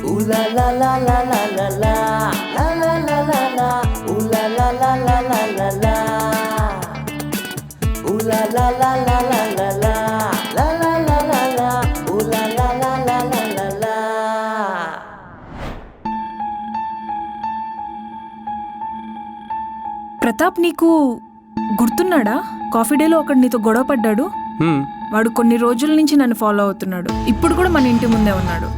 Ooh la la la la la la la la la la la la. Ooh la la la la la la la. Ooh la la la la la la la la la la la la. Ooh la la la la la la la. Pratap నీకు గుర్తున్నాడా? Coffee డేలో ఒకడు నీతో గొడవ పడ్డాడు. వాడు కొన్ని రోజుల నుంచి నన్ను ఫాలో అవుతున్నాడు. ఇప్పుడు కూడా మన ఇంటి ముందే ఉన్నాడు.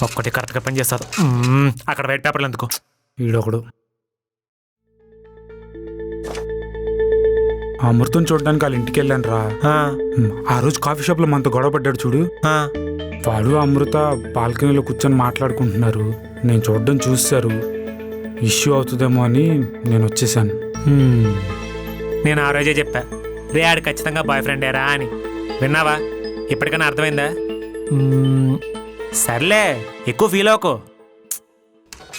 ఒక్కటి కరెక్ట్గా పని చేస్తారు. అక్కడ వైట్ పేపర్లు ఎందుకు? ఈడొకడు ఆ అమృతం చూడడానికి వాళ్ళ ఇంటికి వెళ్ళాను రా. ఆ రోజు కాఫీ షాప్లో మనతో గొడవ పడ్డాడు చూడు. వాడు అమృత బాల్కనీలో కూర్చొని మాట్లాడుకుంటున్నారు. నేను చూడడం చూశారు. ఇష్యూ అవుతుందేమో అని నేను వచ్చేసాను. నేను ఆ రోజే చెప్పా, రే ఆడు ఖచ్చితంగా బాయ్ ఫ్రెండేరా అని. విన్నావా? ఇప్పటికైనా అర్థమైందా? సర్లే, ఎక్కువ ఫీల్ అవ్వకు.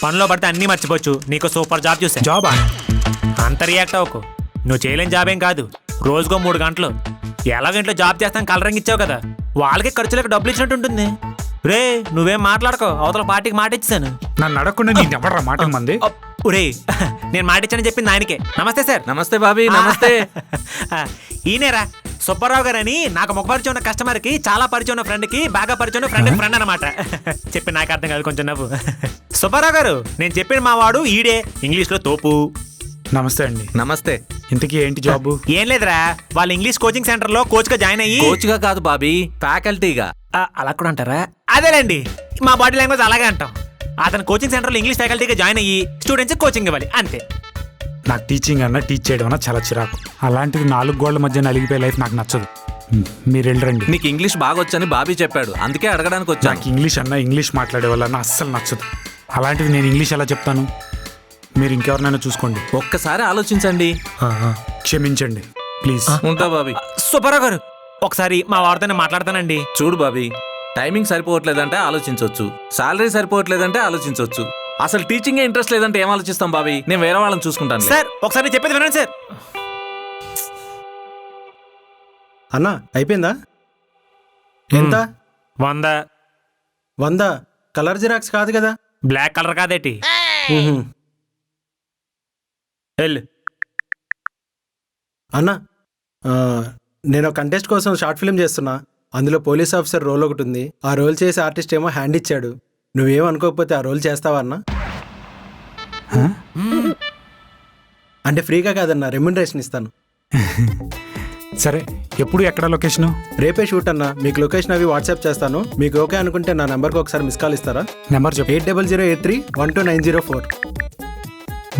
పనిలో పడితే అన్నీ మర్చిపోవచ్చు. నీకు సూపర్ జాబ్ చూసా. జాబా? అంత రియాక్ట్ అవ్వకు. నువ్వు చేయలేని జాబ్ ఏం కాదు. రోజుకో 3 గంటలు ఎలాగంట్లో జాబ్ చేస్తాను కలరింగ్ ఇచ్చావు కదా, వాళ్ళకి ఖర్చులకు డబ్బులు ఇచ్చినట్టు ఉంటుంది. రే నువ్వేం మాట్లాడుకో, అవతల పార్టీకి మాట ఇచ్చాను. నన్ను అడగకుండా నేను ఎవడరా మాట మంది? రే నేను మాట ఇచ్చానని చెప్పింది ఆయనకే. నమస్తే సార్. నమస్తే బాబీ. నమస్తే. ఈయనేరా సుబ్బారావు గారు అని, నాకు ముఖ పరిచయం ఉన్న కస్టమర్కి చాలా పరిచయం ఉన్న ఫ్రెండ్కి బాగా పరిచయం ఉన్న ఫ్రెండ్ అనమాట. చెప్పి నాకు అర్థం కాదు, కొంచెం నవ్వు. సుబ్బారావు గారు, నేను చెప్పిన మా వాడు ఈడే, ఇంగ్లీష్లో తోపు. నమస్తే అండి. నమస్తే. ఇంతకీ ఏంటి జాబు? ఏం లేదురా, వాళ్ళు ఇంగ్లీష్ కోచింగ్ సెంటర్ లో కోచ్ గా జాయిన్ అయ్యి. కోచ్గా కాదు బాబీ, ఫ్యాకల్టీగా. అలా కూడా అంటారా? అదేలేండి, మా బాడీ లాంగ్వేజ్ అలాగే అంటాం. అతను కోచింగ్ సెంటర్ లో ఇంగ్లీష్ ఫ్యాకల్టీగా జాయిన్ అయ్యి స్టూడెంట్స్ కోచింగ్ ఇవ్వాలి, అంతే. నాకు టీచింగ్ అన్నా, టీచ్ చేయడం అన్నా చాలా చిరాకు. అలాంటిది 4 గోళ్ల మధ్య నలిగిపోయే లైఫ్ నాకు నచ్చదు. మీరు వెళ్ళరండి. నీకు ఇంగ్లీష్ బాగా వచ్చని బాబీ చెప్పాడు, అందుకే అడగడానికి వచ్చా. నాకు ఇంగ్లీష్ అన్నా, ఇంగ్లీష్ మాట్లాడే వాళ్ళన్నా అస్సలు నచ్చదు. అలాంటిది నేను ఇంగ్లీష్ ఎలా చెప్తాను? మీరు ఇంకెవరినైనా చూసుకోండి. ఒక్కసారి ఆలోచించండి. క్షమించండి ప్లీజ్. ఉంటా బాబీ. సుబ్బారావు గారు, ఒకసారి మా వాడితోనే మాట్లాడతానండి. చూడు బాబీ, టైమింగ్ సరిపోవట్లేదంటే ఆలోచించవచ్చు, సాలరీ సరిపోవట్లేదంటే ఆలోచించవచ్చు, అసలు టీచింగ్ ఇంట్రెస్ట్ లేదంటే ఏం ఆలోచిస్తాం బాబీ? నేను వేరే వాళ్ళని చూసుకుంటాను. సార్ ఒకసారి చెప్పేది వినండి సార్. అన్నా అయిపోయిందా? ఎంత? 100. 100 కలర్ జిరాక్స్ కాదు కదా? బ్లాక్ కలర్ కాదేటి? వెళ్ళు. అన్నా నేను కంటెస్ట్ కోసం షార్ట్ ఫిల్మ్ చేస్తున్నా. అందులో పోలీస్ ఆఫీసర్ రోల్ ఒకటి ఉంది. ఆ రోల్ చేసే ఆర్టిస్ట్ ఏమో హ్యాండ్ ఇచ్చాడు. నువ్వేం అనుకోకపోతే ఆ రోల్ చేస్తావా అన్నా? అంటే ఫ్రీగా కాదన్నా, రెమ్యునరేషన్ ఇస్తాను. సరే, ఎప్పుడు ఎక్కడ లొకేషను? రేపే షూట్ అన్నా. మీకు లొకేషన్ అవి వాట్సాప్ చేస్తాను. మీకు ఓకే అనుకుంటే నా నెంబర్కి ఒకసారి మిస్ కాల్ ఇస్తారా? నెంబర్ చెప్పు. 8008312904.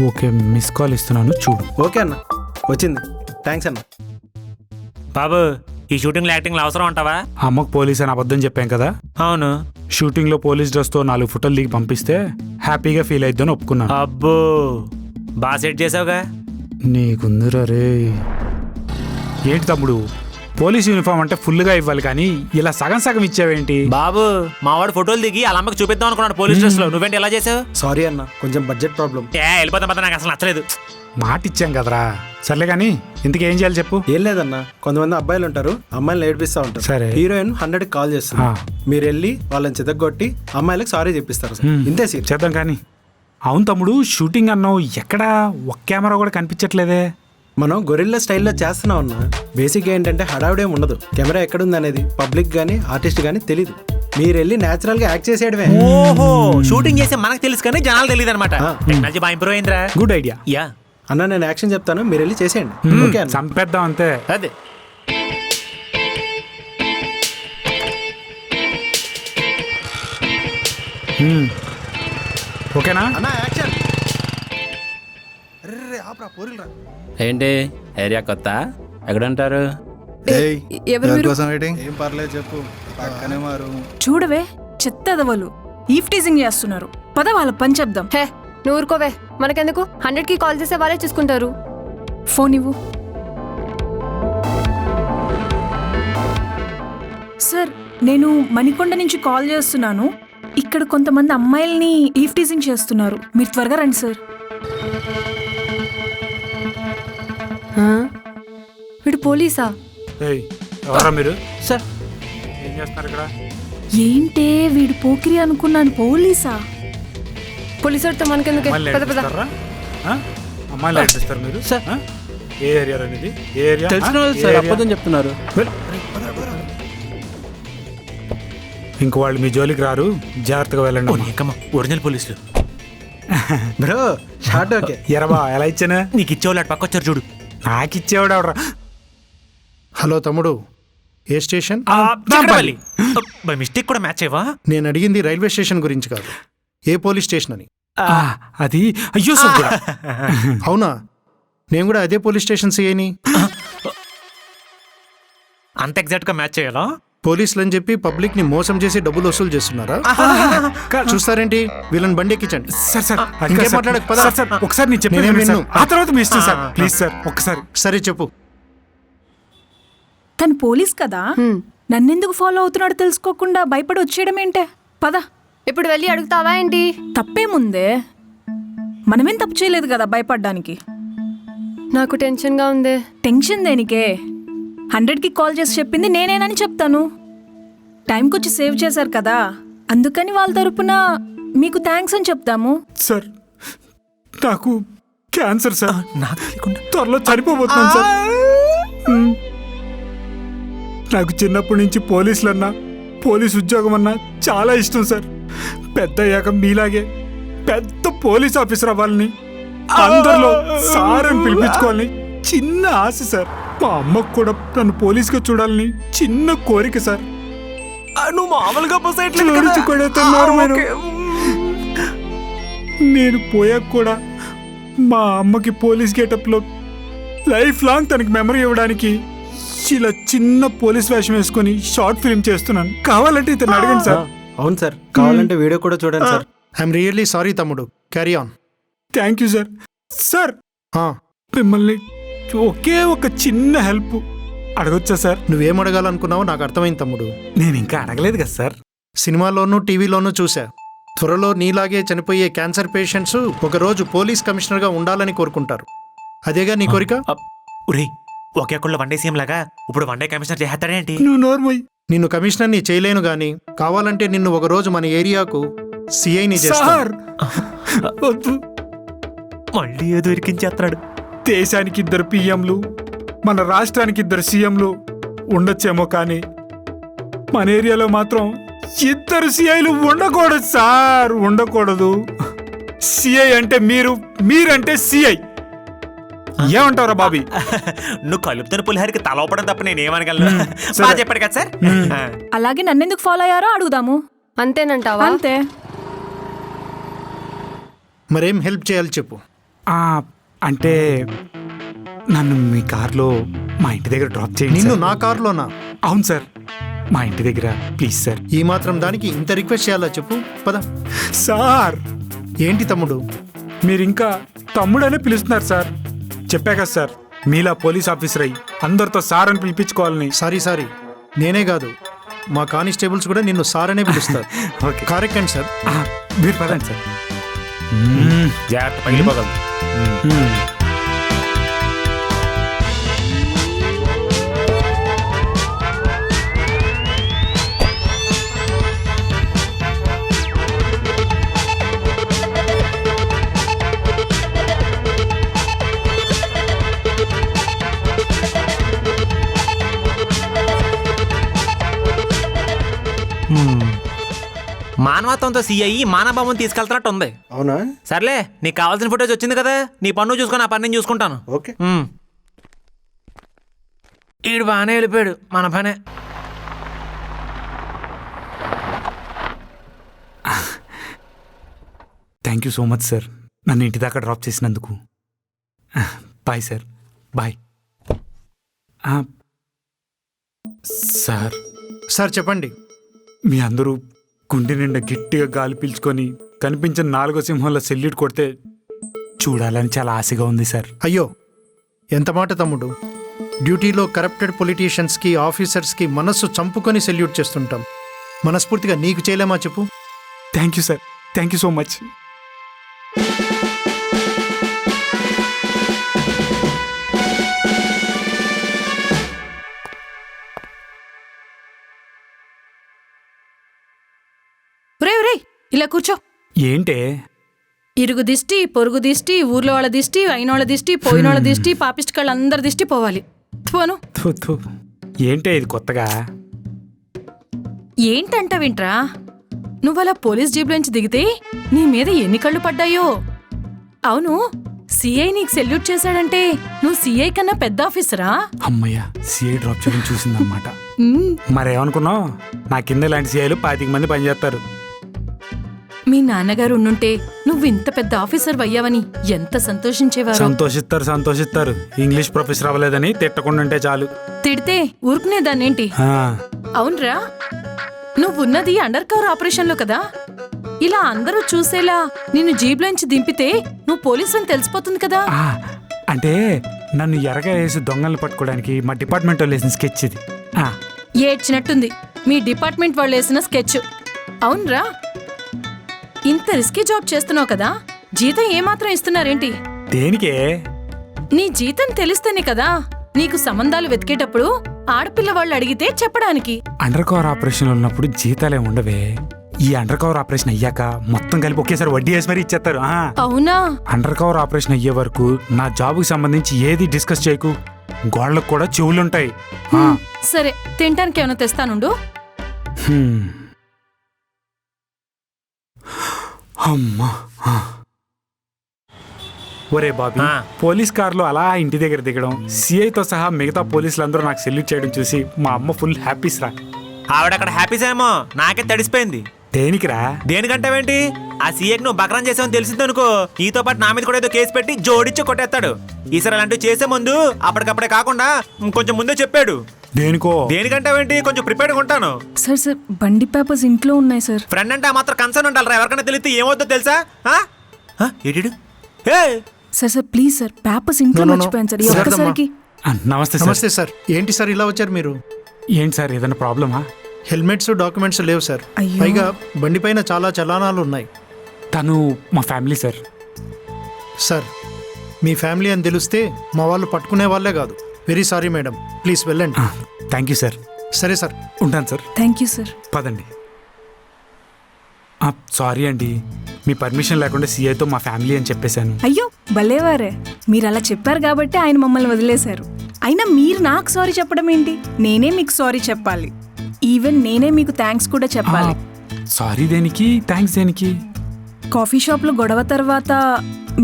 ఓకే, మిస్ కాల్ ఇస్తున్నాను, చూడు. ఓకే అన్న, వచ్చింది. థ్యాంక్స్ అన్న. బాబు, ఈ షూటింగ్ లో యాక్టింగ్ అవసరం అంటావా? అమ్మకు పోలీస్ అని అబద్ధం చెప్పాం కదా. అవును. షూటింగ్ లో పోలీస్ డ్రెస్ తో 4 ఫోటోలు దిగి పంపిస్తే హ్యాపీగా ఫీల్ అయిద్దని ఒప్పుకున్నాను. అబ్బో, బాగా సెట్ చేసావుగా. నీకుందిరా రే. ఏంటి తమ్ముడు, పోలీస్ యూనిఫామ్ అంటే ఫుల్గా ఇవ్వాలి కానీ ఇలా సగం సగం ఇచ్చావేంటి? బాబు, మావాడు ఫోటోలు దిగి వాళ్ళ అమ్మకి చూపిద్దాం అనుకున్నాడు పోలీస్ డ్రెస్ లో. నువ్వేంటి ఎలా చేసావు? సారీ అన్న, కొంచెం బడ్జెట్ ప్రాబ్లం. వెళ్ళిపోతాం పద, నాకు అసలు నచ్చలేదు. మాట ఇచ్చాం కదరా. సర్లే కానీ ఇంతకీ ఏం చేయాలి చెప్పు. ఏం లేదన్నా, కొంతమంది అబ్బాయిలు ఉంటారు, అమ్మాయిలు ఏడిపిస్తూ ఉంటారు. సరే. హీరోయిన్ 100కి కాల్ చేస్తుంది. మీరు వెళ్ళి వాళ్ళని చితగొట్టి అమ్మాయిలకు సారీ చెప్పిస్తారు. ఇంతే సీన్. చేద్దాం కానీ. అవును తమ్ముడు, షూటింగ్ అన్నావు, ఎక్కడా ఒక్క కెమెరా కూడా కనిపించట్లేదే. మనం గొరిల్లా స్టైల్లో చేస్తున్నాం అన్న. బేసిక్గా ఏంటంటే హడావుడేం ఉండదు. కెమెరా ఎక్కడుంది అనేది పబ్లిక్ కానీ ఆర్టిస్ట్ కానీ తెలీదు. మీరు వెళ్ళి న్యాచురల్ గా యాక్ట్ చేసేయడమే. ఓహో, షూటింగ్ చేస్తే మనకు తెలుసు కానీ జనాలు తెలియదు అనమాట. టెక్నాలజీ బాగా ఇంప్రూవ్ అయిందిరా. Good idea. యా అన్న, నేను యాక్షన్ చెప్తాను, మీరు వెళ్ళి చేసేయండి. ఓకే అన్న. చంపేద్దాం అంతే. అదే. ఓకేనా? అన్న యాక్షన్. ఏంటి ఏరియా కొత్త? ఎక్కడంటారు? ఏం పర్లేదు చెప్పు. పక్కనే మారు. చూడవే, చెత్తదవలు ఈవ్ టీజింగ్ చేస్తున్నారు. పద వాళ్ళ పని చెప్దాం. హే, నువ్వు ఊరుకోవే. మనకెందుకు? 100కి కాల్ చేసే వాళ్ళే చూసుకుంటారు. ఫోన్ ఇవ్వు. సార్, నేను మణికొండ నుంచి కాల్ చేస్తున్నాను. ఇక్కడ కొంతమంది అమ్మాయిల్ని ఈవ్ టీజింగ్ చేస్తున్నారు. మీరు త్వరగా రండి సార్. వీడు పోలీసా? ఏయ్, ఎవరా మీరు? సార్ ఏం చేస్తున్నారు ఇక్కడ? ఏంటే వీడు పోకిరి అనుకున్నాను, పోలీసా? పోలీసుడితో మనకెందుకే? అమ్మాయిలు పద పద. నడిపిస్తారా? ఆ? అమ్మాయిలు నడిపిస్తారు మీరు? సార్. ఆ? ఏ ఏరియా అనేది? ఏ ఏరియా? తెలిసిన ఆ? వాళ్ళు ఏ సార్ ఏరియా? అబద్ధం చెప్తున్నారు. ఇంక వాళ్ళు మీ జోలికి రారు, జాగ్రత్తగా వెళ్ళండి అమ్మా. నీకమ్మ ఒరిజినల్ పోలీసులు. Bro short okay. ఎరబా ఎలా ఇచ్చానా? నీకు ఇచ్చేవాళ్ళు అటు పక్క వచ్చారు చూడు. నాకు ఇచ్చేవాడు ఎవడరా? హలో తమ్ముడు, ఏ స్టేషన్? చిక్కడపల్లి. బై మిస్టేక్ కూడా మ్యాచ్ అయ్యవా? నేను అడిగింది రైల్వే స్టేషన్ గురించి కాదు, ఏ పోలీస్ స్టేషన్ అని. అది అయ్యో సోకుడా. అవునా, నేను కూడా అదే పోలీస్ స్టేషన్ సిఐని. అంత ఎగ్జాక్ట్ గా మ్యాచ్ చేయాలా? పోలీసులు అని చెప్పి పబ్లిక్ ని మోసం చేసి డబ్బులు వసూలు చేస్తున్నారా? చూస్తారేంటి, వీళ్ళని బండి ఎక్కించండి. సార్ సార్ అది ఇంకేం కాదు సార్. మాట్లాడకు, పద. సార్, సార్, ఒకసారి నేను చెప్పేది నేనేం వినండి సార్. విన్ను. ఆ తర్వాత మీ ఇష్టం సార్. ప్లీజ్ సార్ ఒక్కసారి. సరే చెప్పు. తను పోలీస్ కదా, నన్నెందుకు ఫాలో అవుతున్నాడో తెలుసుకోకుండా భయపడి వచ్చేయడం ఏంటే? పద. ఇప్పుడు వెళ్ళి అడుగుతావా ఏంటి? తప్పేముందే, మనమేం తప్పు చేయలేదు కదా భయపడ్డానికి. నాకు టెన్షన్ గా ఉంది. టెన్షన్ దేనికే? 100కి కాల్ చేసి చెప్పింది నేనేనని చెప్తాను. టైంకి వచ్చి సేవ్ చేశారు కదా, అందుకని వాళ్ళ తరపున మీకు థ్యాంక్స్ అని చెప్తాము. సార్ నాకు క్యాన్సర్ సార్, నాకు తెలియకుండా త్వరలో చనిపోబోతున్నాను సార్. నాకు చిన్నప్పటి నుంచి పోలీసులన్నా, పోలీస్ ఉద్యోగం అన్నా చాలా ఇష్టం సార్. పెద్ద అయ్యాక మీలాగే పెద్ద పోలీస్ ఆఫీసర్ అవ్వాలని, అందరిలో సార్ అని పిలిపించుకోవాలని చిన్న ఆశ సార్. మా అమ్మకు కూడా నన్ను పోలీస్గా చూడాలని చిన్న కోరిక సార్. నువ్వు మామూలుగా కొడుతున్నారు మీరు. నేను పోయాక కూడా మా అమ్మకి పోలీస్ గెటప్లో లైఫ్ లాంగ్ తనకి మెమరీ ఇవ్వడానికి ఇలా చిన్న పోలీస్ వేషం వేసుకొని షార్ట్ ఫిల్మ్ చేస్తున్నాను. కావాలంటే ఇతను అడగండి సార్. అవును సార్, కావాలంటే వీడియో కూడా చూడండి సార్. ఐఎమ్ రియల్లీ సారీ తమ్ముడు, carry on. Thank you sir. Sir మిమ్మల్ని ఒకే ఒక చిన్న హెల్ప్ అడగొచ్చా సార్? నువ్వేం అడగాలనుకున్నావో నాకు అర్థమైంది తమ్ముడు. నేను ఇంకా అడగలేదు కదా సార్. సినిమాలోనూ టీవీలోనూ చూసా, త్వరలో నీలాగే చనిపోయే క్యాన్సర్ పేషెంట్స్ ఒకరోజు పోలీస్ కమిషనర్గా ఉండాలని కోరుకుంటారు. అదేగా నీ కోరిక? ఒరేయ్, ఒకే ఒక్కళ్ళు వన్ డే సీఎం లాగా ఇప్పుడు వన్ డే కమిషనర్ చేస్తాడేంటి? నువ్వు నోర్మోయ్. నిన్ను కమిషనర్ని చేయలేను గాని కావాలంటే నిన్ను ఒకరోజు మన ఏరియాకు సిఐని చేస్తా. సార్ వద్దు. మళ్ళీ ఏదో ఇరికించేస్తాడు. దేశానికి 2 పిఎంలు, మన రాష్ట్రానికి 2 సీఎంలు ఉండొచ్చేమో కానీ మన ఏరియాలో మాత్రం 2 సిఐలు ఉండకూడదు సార్, ఉండకూడదు. సిఐ అంటే మీరు, మీరంటే సిఐ. ఏమంటారా బాబీ? నువ్వు కలుపుతున్న పులిహారికి తల ఊపడం తప్ప నేనేమనగలను. బాగా చెప్పాడు కదా సార్. అలాగే నన్నెందుకు ఫాలో అయ్యారో అడుగుదాము. అంతేనంటావా? అంతే. మరేం హెల్ప్ చేయాలి చెప్పు. అంటే నన్ను మీ కార్లో మా ఇంటి దగ్గర డ్రాప్ చేయండి. నిన్ను సార్. నా కారులోనా? అవును సార్, మా ఇంటి దగ్గర ప్లీజ్ సార్. ఈ మాత్రం దానికి ఇంత రిక్వెస్ట్ చేయాలా చెప్పు, పద. సార్ ఏంటి తమ్ముడు? మీరు ఇంకా తమ్ముడనే పిలుస్తున్నారు సార్. చెప్పా కదా సార్, మీలా పోలీస్ ఆఫీసర్ అయ్యి అందరితో సార్ అని పిలిపించుకోవాలని. సారీ, నేనే కాదు మా కానిస్టేబుల్స్ కూడా నిన్ను సార్ అనే పిలుస్తారు. Okay, correct sir. మీరు పదండి సార్. జాగ్రత్త, పగిలిపోగలదు. మానవత్వంతో సిఐ మానభావం తీసుకెళ్తున్నట్టు ఉంది. అవునా? సర్లే, నీకు కావాల్సిన ఫుటేజ్ వచ్చింది కదా, నీ పన్ను చూసుకొని ఆ పని నేను చూసుకుంటాను. ఓకే. ఈడు బాగానే వెళ్ళిపోయాడు, మన పనే. Thank you so much sir, నన్ను ఇంటి దాకా డ్రాప్ చేసినందుకు. Bye sir, bye. సార్ చెప్పండి. మీ అందరూ గుండె నిండా గట్టిగా గాలి పీల్చుకొని కనిపించిన 4వ సింహంలో సెల్యూట్ కొడితే చూడాలని చాలా ఆశగా ఉంది సార్. అయ్యో ఎంత మాట తమ్ముడు. డ్యూటీలో కరప్టెడ్ పొలిటీషియన్స్కి, ఆఫీసర్స్కి మనస్సు చంపుకొని సెల్యూట్ చేస్తుంటాం. మనస్ఫూర్తిగా నీకు చేయలేమా చెప్పు? Thank you sir, thank you so much. ఒరే ఇలా కూర్చో. ఏంటే? ఇరుగు దిష్టి, పొరుగు దిష్టి, ఊర్లో వాళ్ళ దిష్టి, అయినోళ్ళ దిష్టి, పోయినోళ్ళ దిష్టి, పాపిస్టికాళ్ళ అందరి దిష్టి పోవాలి. పోను. థు, థు. ఏంటే ఇది కొత్తగా? ఏంటంటావింట్రా? నువ్వలా పోలీస్ జీబ్లోంచి దిగితే నీ మీద ఎన్ని కళ్ళు పడ్డాయో. అవును, సిఐ నీకు సెల్యూట్ చేశాడంటే నువ్వు సిఐ కన్నా పెద్ద ఆఫీసరా? అమ్మయ్య, సిఐ డ్రాప్ చేయడం చూసిందన్నమాట. మరేమనుకున్నావు, నా కింద ఇలాంటి సిఐలు 25 మంది పనిచేస్తారు. మీ నాన్నగారు ఉండుంటే నువ్వు ఇంత పెద్ద ఆఫీసర్ అయ్యావని ఎంత సంతోషించేవారు. సంతోషిస్తారు. ఇంగ్లీష్ ప్రొఫెసర్ అవ్వలేదని తిట్టకుండా ఉంటే చాలు. తిడితే ఊరుకునేదాన్నేంటి? ఆ, అవునరా, నువ్వున్నది అండర్ కవర్ ఆపరేషన్లో కదా. ఇలా అందరూ చూసేలా నిన్ను జీబ్లోంచి దింపితే నువ్వు పోలీసు అని తెలిసిపోతుంది కదా. ఆ, అంటే నన్ను ఎరగా వేసి దొంగల్ని పట్టుకోవడానికి మా డిపార్ట్మెంట్ వాళ్ళు వేసిన స్కెచ్ ఇది. ఆ, ఏడ్చినట్టుంది మీ డిపార్ట్మెంట్ వాళ్ళు వేసిన స్కెచ్. అవునరా, ఇంత రిస్కీ జాబ్ చేస్తున్నావు కదా, జీతం ఏమాత్రం ఇస్తున్నారేంటి? దేనికే? నీ జీతం తెలిస్తేనే కదా నీకు సంబంధాలు వెతికేటప్పుడు ఆడపిల్ల వాళ్ళు అడిగితే చెప్పడానికి. అండర్ కవర్ ఆపరేషన్ ఉన్నప్పుడు జీతాలే ఉండవే. ఈ అండర్ కవర్ ఆపరేషన్ అయ్యాక మొత్తం కలిపి ఒకేసారి వడ్డీ వేసి మరీ ఇచ్చేస్తారు. అవునా? అండర్ కవర్ ఆపరేషన్ అయ్యే వరకు నా జాబుకి సంబంధించి ఏది డిస్కస్ చేయకు. గోళ్ళకు కూడా చెవులుంటాయి. సరే, తినటానికి ఏమైనా తెస్తానుండు. అమ్మా. ఒరే బాబీ, పోలీస్ కార్లో అలా ఇంటి దగ్గర దిగడం, సిఐతో సహా మిగతా పోలీసులందరూ నాకు సెల్యూట్ చేయడం చూసి మా అమ్మ ఫుల్ హ్యాపీస్ రా. ఆవిడక్కడ హ్యాపీస్ ఏమో నాకే తడిసిపోయింది. దేనికిరా? దేనికంటావేంటి, ఆ సీఏకి నువ్వు బక్రం చేసావని తెలిసిందనుకో, నీతో పాటు నా మీద కూడా ఏదో కేసు పెట్టి జోడించి కొట్టేస్తాడు. ఈసారి అలాంటివి చేసే ముందు అప్పటికప్పుడే కాకుండా కొంచెం ముందే చెప్పాడు. దేనికో? దేనికంటావేంటి, కొంచెం ప్రిపేర్డ్గా ఉంటాను. సార్ బండి పేపర్స్ ఇంట్లో ఉన్నాయి సార్. ఫ్రెండ్ అంటే ఆ మాత్రం కన్సర్న్ ఉండాలి. ఎవరికైనా తెలిస్తే ఏమవుతుందో తెలుసా? ఏడు సార్ ప్లీజ్ సార్, పేపర్స్ ఇంట్లో మర్చిపోయాను సార్. ఈ ఒక్కసారికి. నమస్తే సార్. ఏంటి సార్ ఇలా వచ్చారు మీరు? ఏంటి సార్, ఏదైనా ప్రాబ్లమా? హెల్మెట్స్, డాక్యుమెంట్స్ లేవు సార్. అయ్యో. పైగా బండి పైన చాలా చలానాలు ఉన్నాయి. తను మా ఫ్యామిలీ సార్. సార్, మీ ఫ్యామిలీ అని తెలిస్తే మా వాళ్ళు పట్టుకునే వాళ్ళే కాదు. వెరీ సారీ మేడం, ప్లీజ్ వెళ్ళండి. Thank you sir. సరే సార్, ఉంటాను సార్. Thank you sir. పదండి. సారీ అండి, మీ పర్మిషన్ లేకుండా సిఐతో మా ఫ్యామిలీ అని చెప్పేశాను. అయ్యో భలేవారే, మీరు అలా చెప్పారు కాబట్టి ఆయన మమ్మల్ని వదిలేశారు. అయినా మీరు నాకు సారీ చెప్పడం ఏంటి? నేనే మీకు సారీ చెప్పాలి. ఈవెన్ నేనే మీకు థ్యాంక్స్ కూడా చెప్పాలి. సారీ దేనికి, థ్యాంక్స్ దేనికి? కాఫీ షాప్లో గొడవ తర్వాత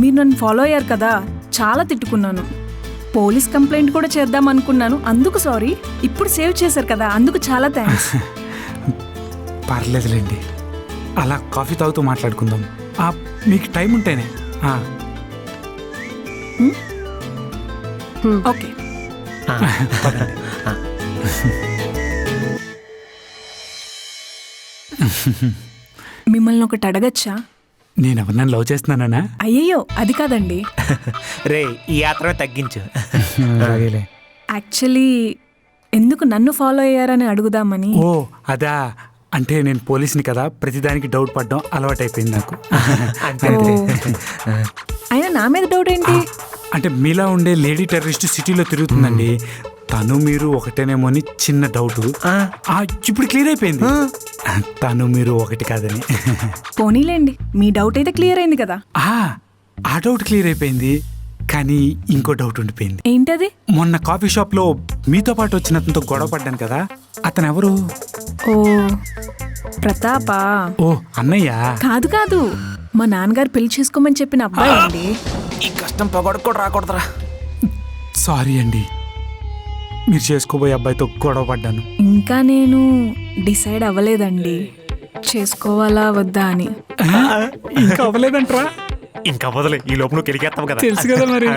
మీరు నన్ను ఫాలో అయ్యారు కదా, చాలా తిట్టుకున్నాను. పోలీస్ కంప్లైంట్ కూడా చేద్దాం అనుకున్నాను, అందుకు సారీ. ఇప్పుడు సేవ్ చేశారు కదా, అందుకు చాలా థ్యాంక్స్. పర్లేదులేండి, అలా కాఫీ తాగుతూ మాట్లాడుకుందాం. మీకు టైం ఉంటేనే. ఓకే. మిమ్మల్ని ఒకటి అడగచ్చా? నేను ఎవరినైనా లవ్ చేస్తున్నానా? అయ్యయ్యో అది కాదండి. రే, ఈ యాత్ర తగ్గించు. యాక్చువల్లీ ఎందుకు నన్ను ఫాలో అయ్యారని అడుగుదామని. ఓ అదా, అంటే నేను పోలీస్ని కదా, ప్రతిదానికి డౌట్ పడ్డం అలవాటైపోయింది నాకు. అయినా నా మీద డౌట్ ఏంటి? అంటే మీలా ఉండే లేడీ టెర్రరిస్ట్ సిటీలో తిరుగుతుందండి, తను మీరు ఒకటేనేమో అని చిన్న డౌట్. ఇప్పుడు క్లియర్ అయిపోయింది, తను మీరు ఒకటి కాదని. పోనీలేండి, మీ డౌట్ అయితే క్లియర్ అయింది కదా. ఆ డౌట్ క్లియర్ అయిపోయింది, కానీ ఇంకో డౌట్ ఉండిపోయింది. ఏంటది? మొన్న కాఫీ షాప్ లో మీతో పాటు వచ్చిన అతనితో గొడవ పడ్డాను కదా, అతను ఎవరు? ఓ ప్రతాపా? ఓ అన్నయ్య? కాదు కాదు, మా నాన్నగారు పెళ్లి చేసుకోమని చెప్పిన అబ్బాయి అండి. ఈ కష్టం పొగడు కూడా రాకూడదురా. సారీ అండి, మీరు చేసుకోబోయే అబ్బాయితో గొడవ పడ్డాను. ఇంకా నేను డిసైడ్ అవ్వలేదండి చేసుకోవాలా వద్దా అని. ఇంకా అవ్వలేదంటరా? ఇంకా వదలే, ఈ లోపు నువ్వు కెలికేస్తావు కదా. తెలుసు కదా మరి.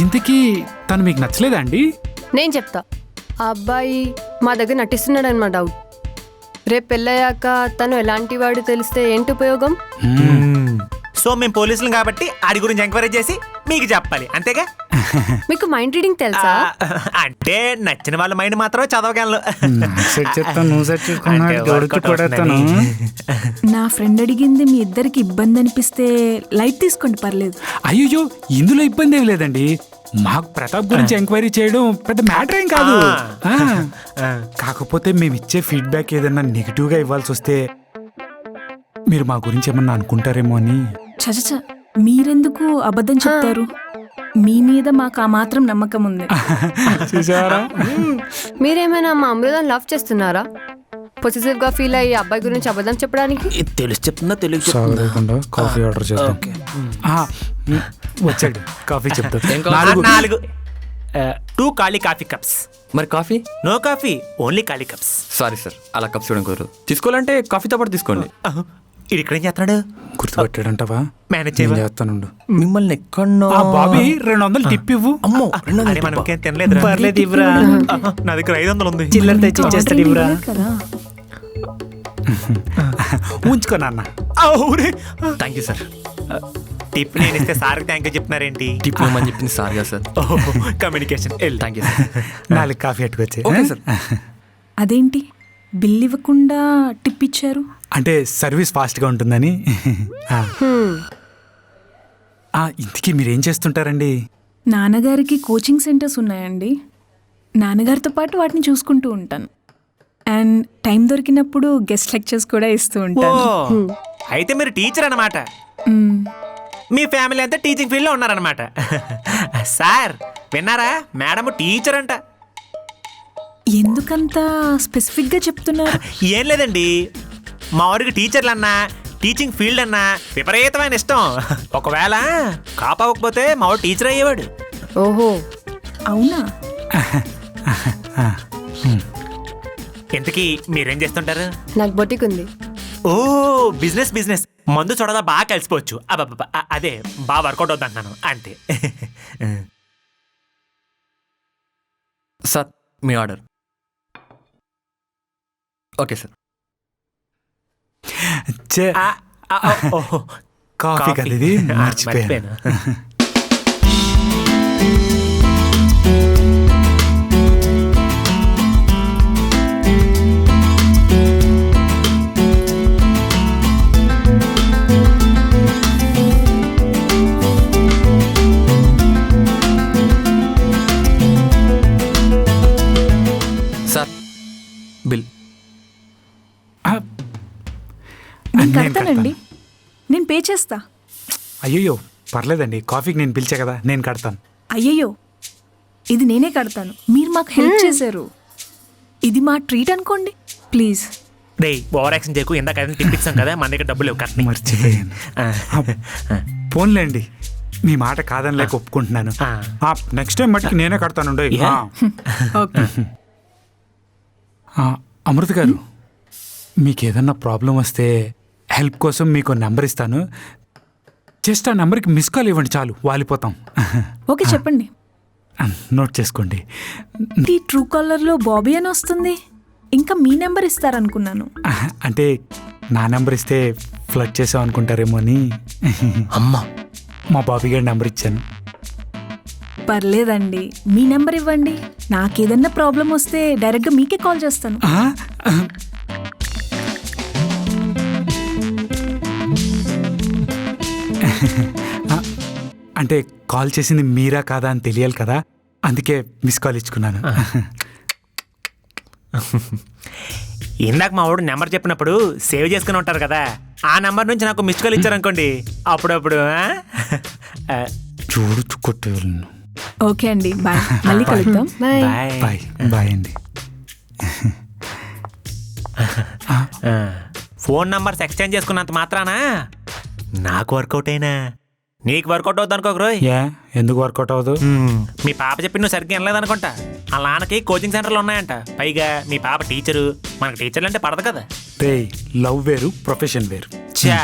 ఇంతకీ తను మీకు నచ్చలేదా అండి? నేను చెప్తా. ఆ అబ్బాయి మా దగ్గర నటిస్తున్నాడని మా డౌట్. రేపు పెళ్ళయ్యాక తను ఎలాంటి వాడు తెలిస్తే ఏంటి ఉపయోగం? సో మేము పోలీసులు కాబట్టి ఆడి గురించి ఎంక్వైరీ చేసి మీకు చెప్పాలి, అంతేగా? మీకు మైండ్ రీడింగ్ తెలుసా? అంటే నచ్చిన వాళ్ళ మైండ్ మాత్రం చదవగలను. నాకు సెట్ చేస్తాను, నువ్వు సెట్ అంటే చేసుకున్నాడు workout కొడతాను. అవుతుందని. నా ఫ్రెండ్ అడిగింది మీ ఇద్దరికి ఇబ్బంది అనిపిస్తే లైట్ తీసుకోండి, పర్లేదు. అయ్యో ఇందులో ఇబ్బంది ఏం లేదండి. మాకు ప్రతాప్ గురించి ఎంక్వైరీ చేయడం పెద్ద మ్యాటర్ ఏం కాదు. కాకపోతే మేము ఇచ్చే ఫీడ్బ్యాక్ ఏదన్నా నెగిటివ్ గా ఇవ్వాల్సి వస్తే మీరు మా గురించి ఏమన్నా అనుకుంటారేమో అని. చచచ, మీరెందుకు అబద్ధం చెప్తారు? మీ మీద మాకు ఆ మాత్రం నమ్మకం ఉంది. చూసారా? మీరేమైనా మా అమృతని లవ్ చేస్తున్నారా? పొసెసివ్ గా ఫీల్ అయ్యి అబ్బాయి గురించి అబద్ధం చెప్పడానికి? ఇది తెలుసు చెప్తుందా తెలియక చెప్తుందా? సాగకుండా కాఫీ ఆర్డర్ చేద్దాం. వచ్చాడు, కాఫీ చెప్తాం. 4 2 ఖాళీ కాఫీ కప్స్. మరి కాఫీ? నో కాఫీ, ఓన్లీ ఖాళీ కప్స్. సారీ సార్, అలా కప్స్ ఇవ్వడం కుదరదు. తీసుకోవాలంటే కాఫీతో పాటు తీసుకోండి. ఇది ఇక్కడేం చేస్తున్నాడు? గుర్తుపట్టాడంటవా? మేనేజ్ నేను చేయవా? చేస్తానుండు. మిమ్మల్ని ఎక్కడో బాబీ 200 టిప్ ఇవ్వు. అమ్మో అరే మనకేం తినలేదు. పర్లేదు ఇవ్వరా, నా దగ్గర 500 ఉంది. చిల్లర తెచ్చి ఇచ్చేస్తాడు ఇవ్వరా. కదా ఉంచుకో నాన్న. Thank you sir. టిప్ నేను ఇస్తే సార్ థ్యాంక్ యూ చెప్తున్నారేంటి? టిప్ ఇవ్వమని చెప్పింది సార్ కదా sir. Communication. Thank you sir. 4 coffee అట్టుకొచ్చే. Okay sir. అదేంటి బిల్ ఇవ్వకుండా టిప్ ఇచ్చారు? అంటే సర్వీస్ ఫాస్ట్గా ఉంటుందని. ఇంతకీ మీరేం చేస్తుంటారండి? నాన్నగారికి కోచింగ్ సెంటర్స్ ఉన్నాయండి. నాన్నగారితో పాటు వాటిని చూసుకుంటూ ఉంటాను. అండ్ టైం దొరికినప్పుడు గెస్ట్ లెక్చర్స్ కూడా ఇస్తూ ఉంటాను. అయితే మీరు టీచర్ అన్నమాట. మ్మ్. మీ ఫ్యామిలీ అంతా టీచింగ్ ఫీల్డ్ లో ఉన్నారనమాట. సార్ విన్నారా, మేడం టీచర్ అంట. ఎందుకంత స్పెసిఫిక్గా చెప్తున్నారు? ఏం లేదండి, మా వారికి టీచర్లు అన్నా టీచింగ్ ఫీల్డ్ అన్నా విపరీతమైన ఇష్టం. ఒకవేళ కాపావకపోతే మా వాడు టీచర్ అయ్యేవాడు. ఓహో, అవునా? ఇంతకీ మీరేం చేస్తుంటారు? నాకు బొటిక్ ఉంది. ఓ బిజినెస్ బిజినెస్. మందు చూడదా బాగా కలిసిపోవచ్చు. అబ్బా అదే బాగా వర్కౌట్ అవుతుంది అంటున్నాను అంతే. సార్ మీ ఆర్డర్. Okay sir. కాఫీ కదా ఇది, మర్చిపోయాను. Sir bill. నేను కడతానండి, నేను పే చేస్తా. అయ్యో పర్లేదండి, కాఫీకి నేను పిలిచా కదా, నేను కడతాను. అయ్యయ్యో, ఇది నేనే కడతాను. మీరు మాకు హెల్ప్ చేశారు, ఇది మా ట్రీట్ అనుకోండి ప్లీజ్. డే ఓవర్ యాక్షన్ చేయకు. ఇందాక తిప్పించాం కదా, మన దగ్గర డబ్బులు లేవు. కరెక్ట్ మర్చిపోయాను. పోన్లేండి, మీ మాట కాదని లేక ఒప్పుకుంటున్నాను. నెక్స్ట్ టైం మట్టుకు నేనే కడతాను. ఓకే. అమృత గారు, మీకు ఏదన్నా ప్రాబ్లం వస్తే హెల్ప్ కోసం మీకు నెంబర్ ఇస్తాను. జస్ట్ ఆ నెంబర్కి మిస్ కాల్ ఇవ్వండి చాలు, వాలిపోతాం. ఓకే చెప్పండి. నోట్ చేసుకోండి. ఈ ట్రూ కాలర్లో బాబీ అని వస్తుంది, ఇంకా మీ నెంబర్ ఇస్తారనుకున్నాను. అంటే నా నెంబర్ ఇస్తే ఫ్లడ్ చేసాం అనుకుంటారేమో అని అమ్మా, మా బాబీ గారి నెంబర్ ఇచ్చాను. పర్లేదండి, మీ నెంబర్ ఇవ్వండి. నాకేదన్నా ప్రాబ్లం వస్తే డైరెక్ట్గా మీకే కాల్ చేస్తాను. అంటే కాల్ చేసింది మీరా కాదా అని తెలియాలి కదా, అందుకే మిస్ కాల్ ఇచ్చుకున్నాను. ఇందాక మా వాడు నెంబర్ చెప్పినప్పుడు సేవ్ చేసుకుని ఉంటారు కదా, ఆ నెంబర్ నుంచి నాకు మిస్ కాల్ ఇచ్చారనుకోండి అప్పుడప్పుడు. చూడు కొట్టేవాళ్ళను. ఓకే అండి, బాయ్, మళ్ళీ కలుద్దాం. బాయ్. బాయ్ బాయ్ అండి. ఫోన్ నంబర్స్ ఎక్స్చేంజ్ చేసుకున్నంత మాత్రానా నాకు వర్కౌట్ అయినా నీకు వర్కౌట్ అవుతుంది అనుకోక రోయ్. ఎందుకు వర్కౌట్ అవ్వదు? మీ పాప చెప్పి నువ్వు సరిగ్గా వినలేదనుకుంటా. ఆ నాన్నకి కోచింగ్ సెంటర్లు ఉన్నాయంట, పైగా మీ పాప టీచరు. మనకు టీచర్లు అంటే పడదు కదా. లవ్ వేరు, ప్రొఫెషన్ వేరు. చా,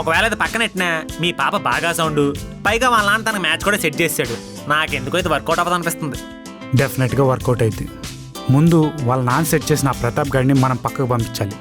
ఒకవేళ అది పక్కనెట్టినా మీ పాప బాగా సౌండ్, పైగా వాళ్ళ నాన్న తనకు మ్యాచ్ కూడా సెట్ చేసాడు. నాకెందుకో ఇది వర్కౌట్ అవ్వదు అనిపిస్తుంది. డెఫినెట్గా వర్కౌట్ అయింది. ముందు వాళ్ళ నాన్న సెట్ చేసిన ఆ ప్రతాప్ గారిని మనం పక్కకు పంపించాలి.